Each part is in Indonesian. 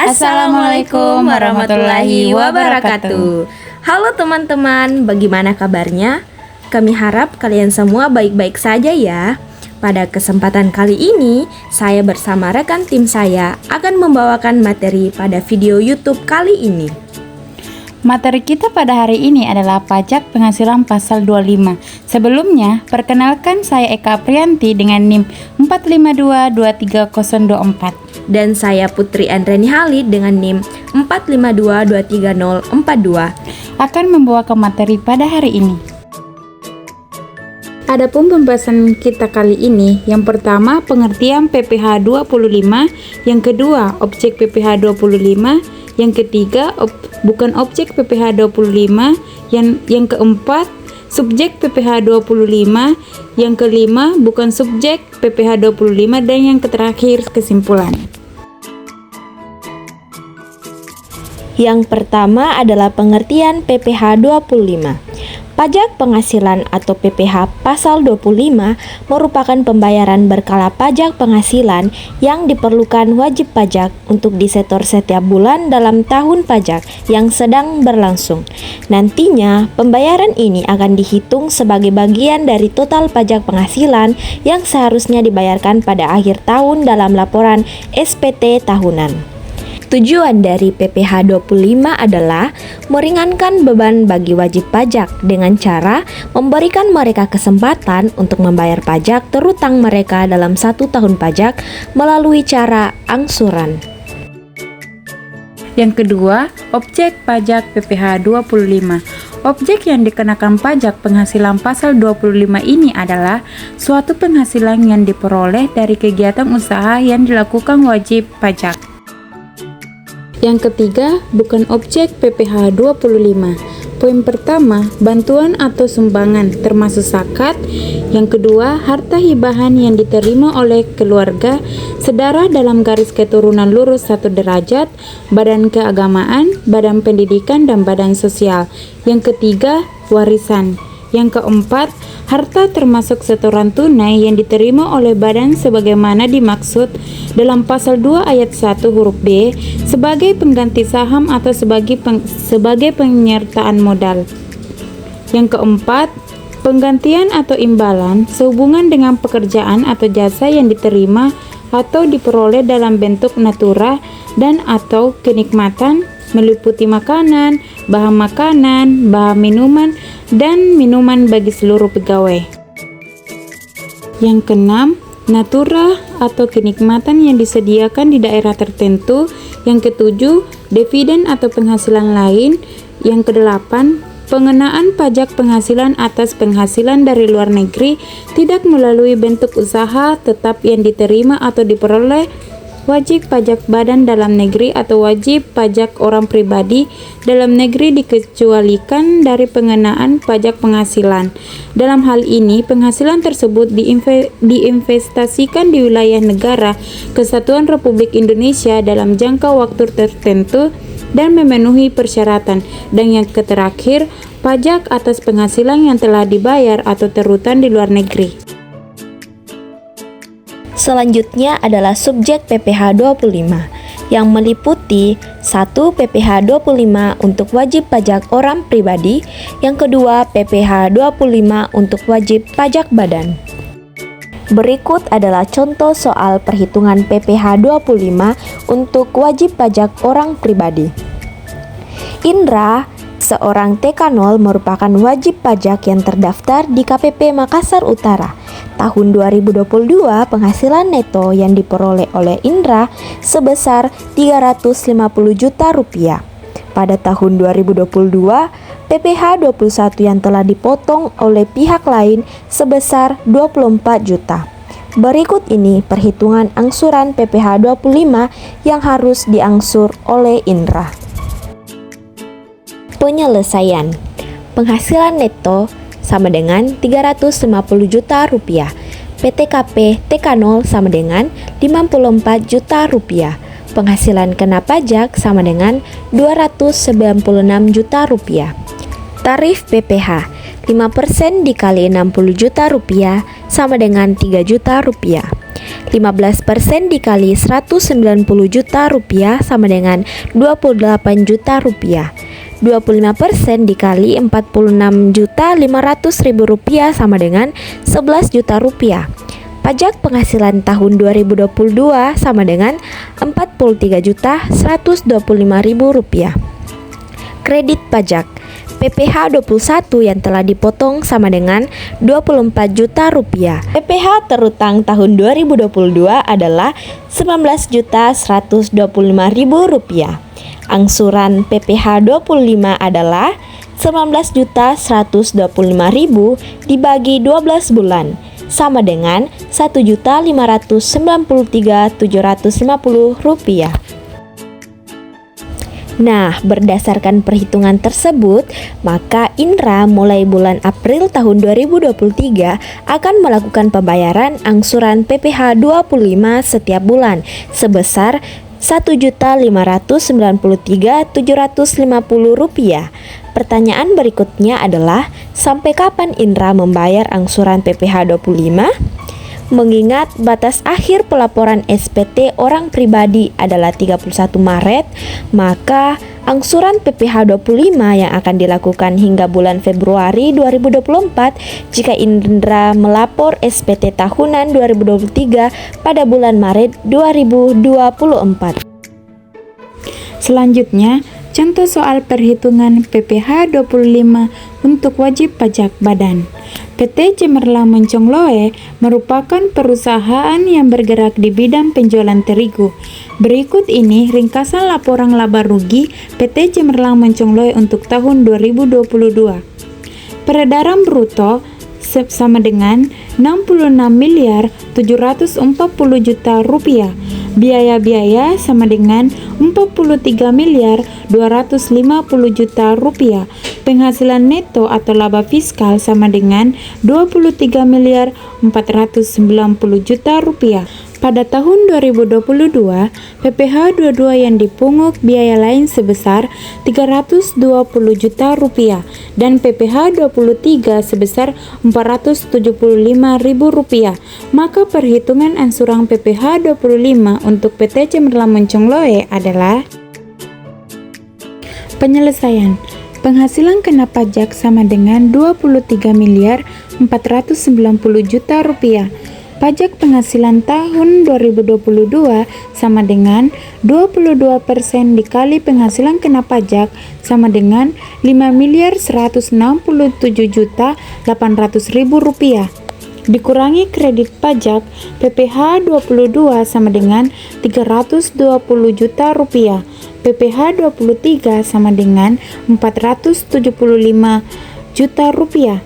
Assalamualaikum warahmatullahi wabarakatuh. Halo teman-teman, bagaimana kabarnya? Kami harap kalian semua baik-baik saja ya. Pada kesempatan kali ini, saya bersama rekan tim saya akan membawakan materi pada video YouTube kali ini. Materi kita pada hari ini adalah pajak penghasilan pasal 25. Sebelumnya, perkenalkan saya Eka Aprianti dengan NIM 452230024. Dan saya Putri Andreni Halid dengan NIM 452230042. Akan membawakan materi pada hari ini. Adapun pembahasan kita kali ini, yang pertama pengertian PPh 25, yang kedua objek PPh 25, yang ketiga bukan objek PPh 25, yang keempat subjek PPh 25, yang kelima bukan subjek PPh 25, dan yang terakhir kesimpulan. Yang pertama adalah pengertian PPh 25. Pajak penghasilan atau PPh pasal 25 merupakan pembayaran berkala pajak penghasilan yang diperlukan wajib pajak untuk disetor setiap bulan dalam tahun pajak yang sedang berlangsung. Nantinya, pembayaran ini akan dihitung sebagai bagian dari total pajak penghasilan yang seharusnya dibayarkan pada akhir tahun dalam laporan SPT tahunan. Tujuan dari PPh 25 adalah meringankan beban bagi wajib pajak dengan cara memberikan mereka kesempatan untuk membayar pajak terutang mereka dalam 1 tahun pajak melalui cara angsuran. Yang kedua, objek pajak PPh 25. Objek yang dikenakan pajak penghasilan pasal 25 ini adalah suatu penghasilan yang diperoleh dari kegiatan usaha yang dilakukan wajib pajak. Yang ketiga, bukan objek PPh 25. Poin pertama, bantuan atau sumbangan termasuk zakat. Yang kedua, harta hibahan yang diterima oleh keluarga, saudara dalam garis keturunan lurus 1 derajat, badan keagamaan, badan pendidikan, dan badan sosial. Yang ketiga, warisan. Yang keempat, harta termasuk setoran tunai yang diterima oleh badan sebagaimana dimaksud dalam pasal 2 ayat 1 huruf B sebagai pengganti saham atau sebagai penyertaan modal. Yang keempat, penggantian atau imbalan sehubungan dengan pekerjaan atau jasa yang diterima atau diperoleh dalam bentuk natura dan atau kenikmatan meliputi makanan, bahan minuman, dan minuman bagi seluruh pegawai. Yang keenam, natura atau kenikmatan yang disediakan di daerah tertentu. Yang ketujuh, dividen atau penghasilan lain. Yang kedelapan, pengenaan pajak penghasilan atas penghasilan dari luar negeri tidak melalui bentuk usaha tetap yang diterima atau diperoleh wajib pajak badan dalam negeri atau wajib pajak orang pribadi dalam negeri dikecualikan dari pengenaan pajak penghasilan. Dalam hal ini, penghasilan tersebut diinvestasikan di wilayah negara Kesatuan Republik Indonesia dalam jangka waktu tertentu dan memenuhi persyaratan. Dan yang terakhir, pajak atas penghasilan yang telah dibayar atau terhutang di luar negeri. Selanjutnya adalah subjek PPh 25 yang meliputi 1. PPh 25 untuk wajib pajak orang pribadi, yang kedua PPh 25 untuk wajib pajak badan. Berikut adalah contoh soal perhitungan PPh 25 untuk wajib pajak orang pribadi. Indra, seorang TK0, merupakan wajib pajak yang terdaftar di KPP Makassar Utara. Tahun 2022, penghasilan neto yang diperoleh oleh Indra sebesar 350 juta rupiah. Pada tahun 2022, PPh 21 yang telah dipotong oleh pihak lain sebesar 24 juta. Berikut ini perhitungan angsuran PPh 25 yang harus diangsur oleh Indra. Penyelesaian. Penghasilan neto sama dengan 350 juta rupiah. PTKP TK0 sama dengan 54 juta rupiah. Penghasilan kena pajak sama dengan 296 juta rupiah. Tarif PPh 5% dikali 60 juta rupiah sama dengan 3 juta rupiah. 15% dikali 190 juta rupiah sama dengan 28 juta rupiah. 25% dikali 46.500.000 rupiah sama dengan 11 juta rupiah. Pajak penghasilan tahun 2022 sama dengan 43.125.000 rupiah. Kredit pajak PPh 21 yang telah dipotong sama dengan 24 juta rupiah. PPh terutang tahun 2022 adalah 19.125.000 rupiah. Angsuran PPh 25 adalah 19.125.000 dibagi 12 bulan sama dengan 1.593.750 rupiah. Nah, berdasarkan perhitungan tersebut, maka Indra mulai bulan April tahun 2023 akan melakukan pembayaran angsuran PPh 25 setiap bulan sebesar Rp1.593.750. Pertanyaan berikutnya adalah, sampai kapan Indra membayar angsuran PPh 25? Mengingat batas akhir pelaporan SPT orang pribadi adalah 31 Maret, maka angsuran PPh 25 yang akan dilakukan hingga bulan Februari 2024 jika Indra melapor SPT tahunan 2023 pada bulan Maret 2024. Selanjutnya, contoh soal perhitungan PPh 25 untuk wajib pajak badan. PT Cemerlang Moncongloe merupakan perusahaan yang bergerak di bidang penjualan terigu. Berikut ini ringkasan laporan laba rugi PT Cemerlang Moncongloe untuk tahun 2022. Peredaran bruto sama dengan 66.740 juta rupiah. Biaya-biaya sama dengan 43.250 juta rupiah. Penghasilan neto atau laba fiskal sama dengan 23.490 juta rupiah. Pada tahun 2022, PPh 22 yang dipungut biaya lain sebesar 320 juta rupiah dan PPh 23 sebesar 475.000 rupiah. Maka perhitungan angsuran PPh 25 untuk PT Cemerlang Moncongloe adalah penyelesaian. Penghasilan kena pajak sama dengan 23.490 juta rupiah. Pajak penghasilan tahun 2022 sama dengan 22% dikali penghasilan kena pajak sama dengan 5.167.800.000 rupiah. Dikurangi kredit pajak PPh 22 sama dengan 320 juta rupiah. PPh 23 sama dengan 475 juta rupiah.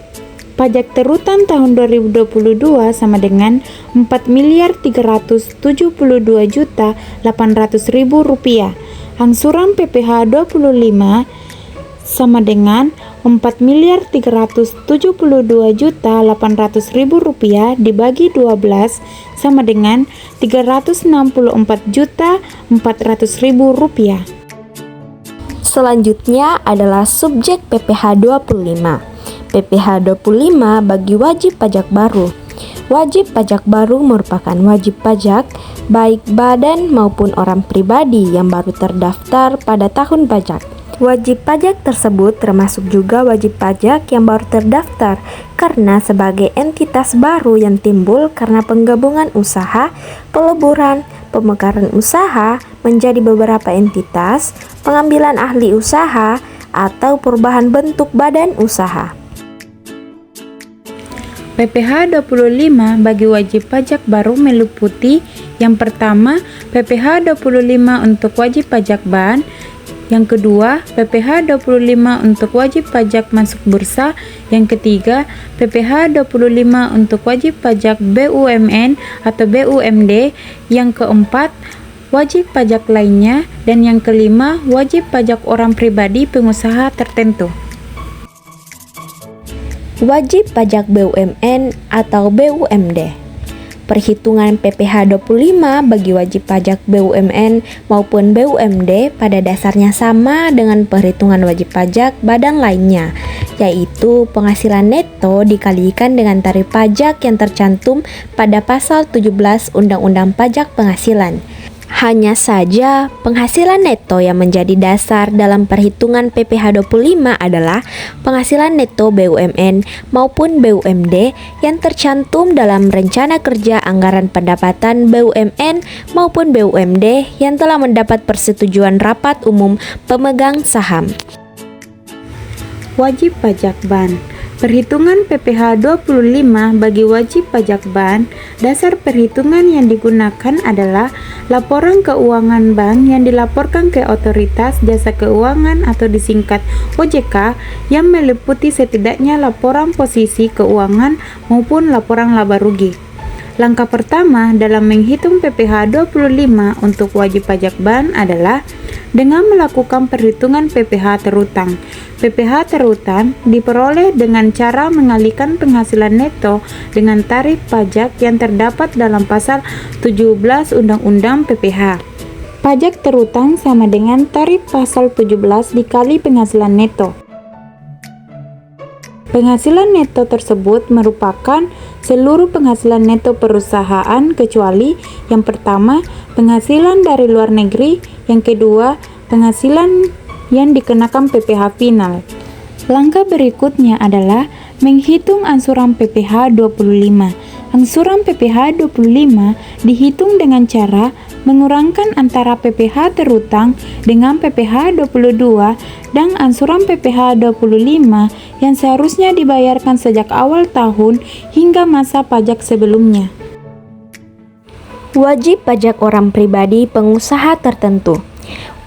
Pajak terutang tahun 2022 sama dengan 4.372.800.000 rupiah. Angsuran PPh 25 sama dengan 4.372.800.000 rupiah dibagi 12 sama dengan 364.400.000 rupiah. Selanjutnya adalah subjek PPh 25. PPh 25 bagi wajib pajak baru. Wajib pajak baru merupakan wajib pajak baik badan maupun orang pribadi yang baru terdaftar pada tahun pajak. Wajib pajak tersebut termasuk juga wajib pajak yang baru terdaftar karena sebagai entitas baru yang timbul karena penggabungan usaha, peleburan, pemekaran usaha menjadi beberapa entitas, pengambilan ahli usaha, atau perubahan bentuk badan usaha. PPh 25 bagi wajib pajak baru meliputi yang pertama, PPh 25 untuk wajib pajak ban. Yang kedua, PPh 25 untuk wajib pajak masuk bursa. Yang ketiga, PPh 25 untuk wajib pajak BUMN atau BUMD. Yang keempat, wajib pajak lainnya. Dan yang kelima, wajib pajak orang pribadi pengusaha tertentu. Wajib pajak BUMN atau BUMD. Perhitungan PPh 25 bagi wajib pajak BUMN maupun BUMD pada dasarnya sama dengan perhitungan wajib pajak badan lainnya, yaitu penghasilan neto dikalikan dengan tarif pajak yang tercantum pada pasal 17 Undang-Undang Pajak Penghasilan. Hanya saja, penghasilan neto yang menjadi dasar dalam perhitungan PPh 25 adalah penghasilan neto BUMN maupun BUMD yang tercantum dalam Rencana Kerja Anggaran Pendapatan BUMN maupun BUMD yang telah mendapat persetujuan rapat umum pemegang saham. Wajib pajak ban. Perhitungan PPh 25 bagi wajib pajak ban, dasar perhitungan yang digunakan adalah laporan keuangan bank yang dilaporkan ke Otoritas Jasa Keuangan atau disingkat OJK yang meliputi setidaknya laporan posisi keuangan maupun laporan laba rugi. Langkah pertama dalam menghitung PPh 25 untuk wajib pajak ban adalah dengan melakukan perhitungan PPh terutang. PPh terutang diperoleh dengan cara mengalihkan penghasilan neto dengan tarif pajak yang terdapat dalam pasal 17 Undang-Undang PPh. Pajak terutang sama dengan tarif pasal 17 dikali penghasilan neto. Penghasilan neto tersebut merupakan seluruh penghasilan neto perusahaan kecuali yang pertama, penghasilan dari luar negeri, yang kedua, penghasilan yang dikenakan PPh final. Langkah berikutnya adalah menghitung angsuran PPh 25. Angsuran PPh 25 dihitung dengan cara mengurangkan antara PPh terutang dengan PPh 22 dan angsuran PPh 25 yang seharusnya dibayarkan sejak awal tahun hingga masa pajak sebelumnya. Wajib pajak orang pribadi pengusaha tertentu.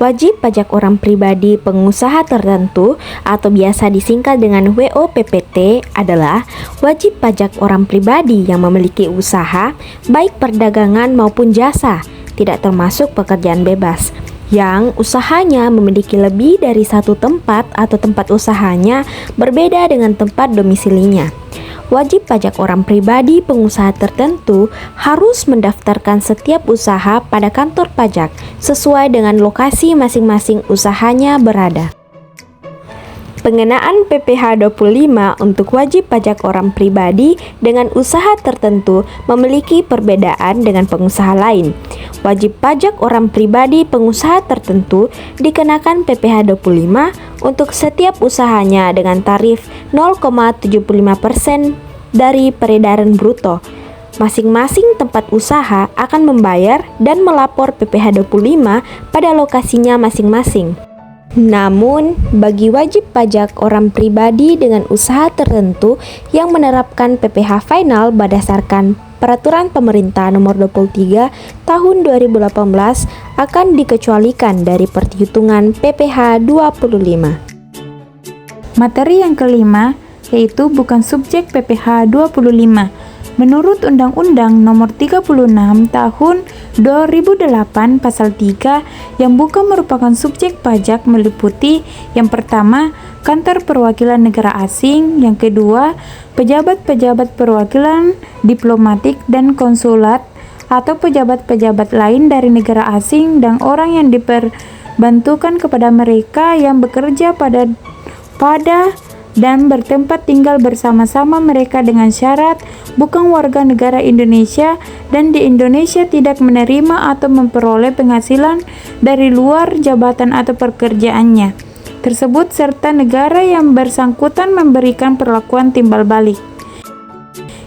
Wajib pajak orang pribadi pengusaha tertentu atau biasa disingkat dengan WOPPT adalah wajib pajak orang pribadi yang memiliki usaha, baik perdagangan maupun jasa, tidak termasuk pekerjaan bebas, yang usahanya memiliki lebih dari satu tempat atau tempat usahanya berbeda dengan tempat domisilinya. Wajib pajak orang pribadi pengusaha tertentu harus mendaftarkan setiap usaha pada kantor pajak sesuai dengan lokasi masing-masing usahanya berada. Pengenaan PPh 25 untuk wajib pajak orang pribadi dengan usaha tertentu memiliki perbedaan dengan pengusaha lain. Wajib pajak orang pribadi pengusaha tertentu dikenakan PPh 25 untuk setiap usahanya dengan tarif 0,75% dari peredaran bruto. Masing-masing tempat usaha akan membayar dan melapor PPh 25 pada lokasinya masing-masing. Namun, bagi wajib pajak orang pribadi dengan usaha tertentu yang menerapkan PPh final berdasarkan Peraturan Pemerintah Nomor 23 Tahun 2018 akan dikecualikan dari perhitungan PPh 25. Materi yang kelima yaitu bukan subjek PPh 25. Menurut Undang-Undang Nomor 36 Tahun 2008 Pasal 3 yang bukan merupakan subjek pajak meliputi yang pertama, kantor perwakilan negara asing, yang kedua, pejabat-pejabat perwakilan diplomatik dan konsulat atau pejabat-pejabat lain dari negara asing dan orang yang diperbantukan kepada mereka yang bekerja pada dan bertempat tinggal bersama-sama mereka dengan syarat bukan warga negara Indonesia dan di Indonesia tidak menerima atau memperoleh penghasilan dari luar jabatan atau pekerjaannya tersebut serta negara yang bersangkutan memberikan perlakuan timbal balik.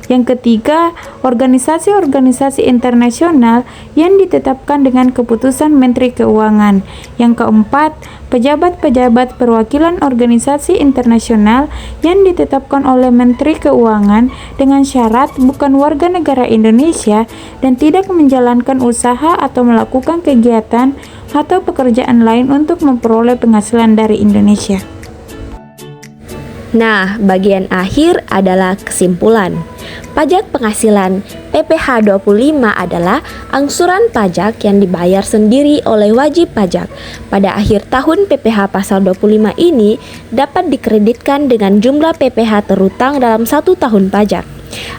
Yang ketiga, organisasi-organisasi internasional yang ditetapkan dengan keputusan Menteri Keuangan. Yang keempat, pejabat-pejabat perwakilan organisasi internasional yang ditetapkan oleh Menteri Keuangan dengan syarat bukan warga negara Indonesia dan tidak menjalankan usaha atau melakukan kegiatan atau pekerjaan lain untuk memperoleh penghasilan dari Indonesia. Nah, bagian akhir adalah kesimpulan. Pajak penghasilan PPh 25 adalah angsuran pajak yang dibayar sendiri oleh wajib pajak. Pada akhir tahun PPh pasal 25 ini dapat dikreditkan dengan jumlah PPh terutang dalam satu tahun pajak.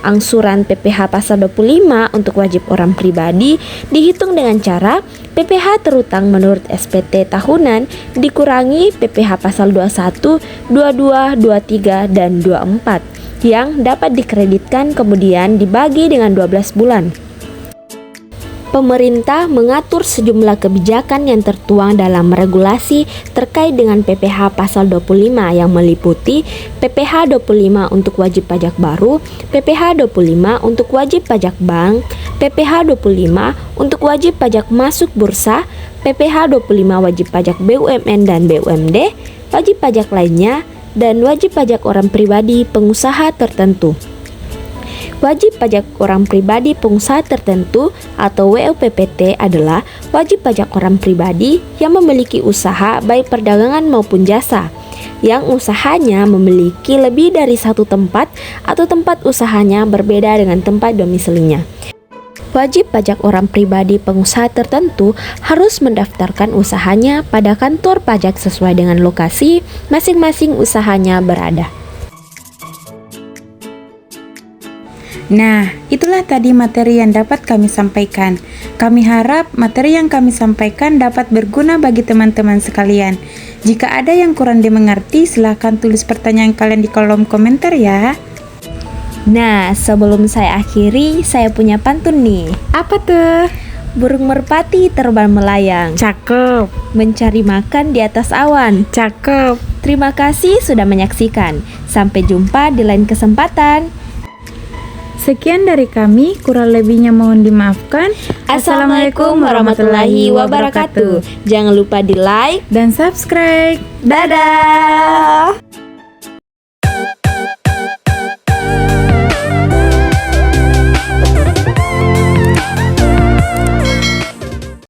Angsuran PPh pasal 25 untuk wajib orang pribadi dihitung dengan cara PPh terutang menurut SPT tahunan dikurangi PPh pasal 21, 22, 23, dan 24 yang dapat dikreditkan kemudian dibagi dengan 12 bulan. Pemerintah mengatur sejumlah kebijakan yang tertuang dalam regulasi terkait dengan PPh pasal 25 yang meliputi PPh 25 untuk wajib pajak baru, PPh 25 untuk wajib pajak bank, PPh 25 untuk wajib pajak masuk bursa, PPh 25 wajib pajak BUMN dan BUMD, wajib pajak lainnya, dan wajib pajak orang pribadi pengusaha tertentu. Wajib pajak orang pribadi pengusaha tertentu atau WUPPT adalah wajib pajak orang pribadi yang memiliki usaha baik perdagangan maupun jasa, yang usahanya memiliki lebih dari satu tempat atau tempat usahanya berbeda dengan tempat domisilinya. Wajib pajak orang pribadi pengusaha tertentu harus mendaftarkan usahanya pada kantor pajak sesuai dengan lokasi masing-masing usahanya berada. Nah, itulah tadi materi yang dapat kami sampaikan. Kami harap materi yang kami sampaikan dapat berguna bagi teman-teman sekalian. Jika ada yang kurang dimengerti, silahkan tulis pertanyaan kalian di kolom komentar ya. Nah, sebelum saya akhiri, saya punya pantun nih. Apa tuh? Burung merpati terbang melayang, Cakep, mencari makan di atas awan. cakep. Terima kasih sudah menyaksikan. Sampai jumpa di lain kesempatan. Sekian dari kami, kurang lebihnya mohon dimaafkan. Assalamualaikum warahmatullahi wabarakatuh. Jangan lupa di like dan subscribe. Dadah.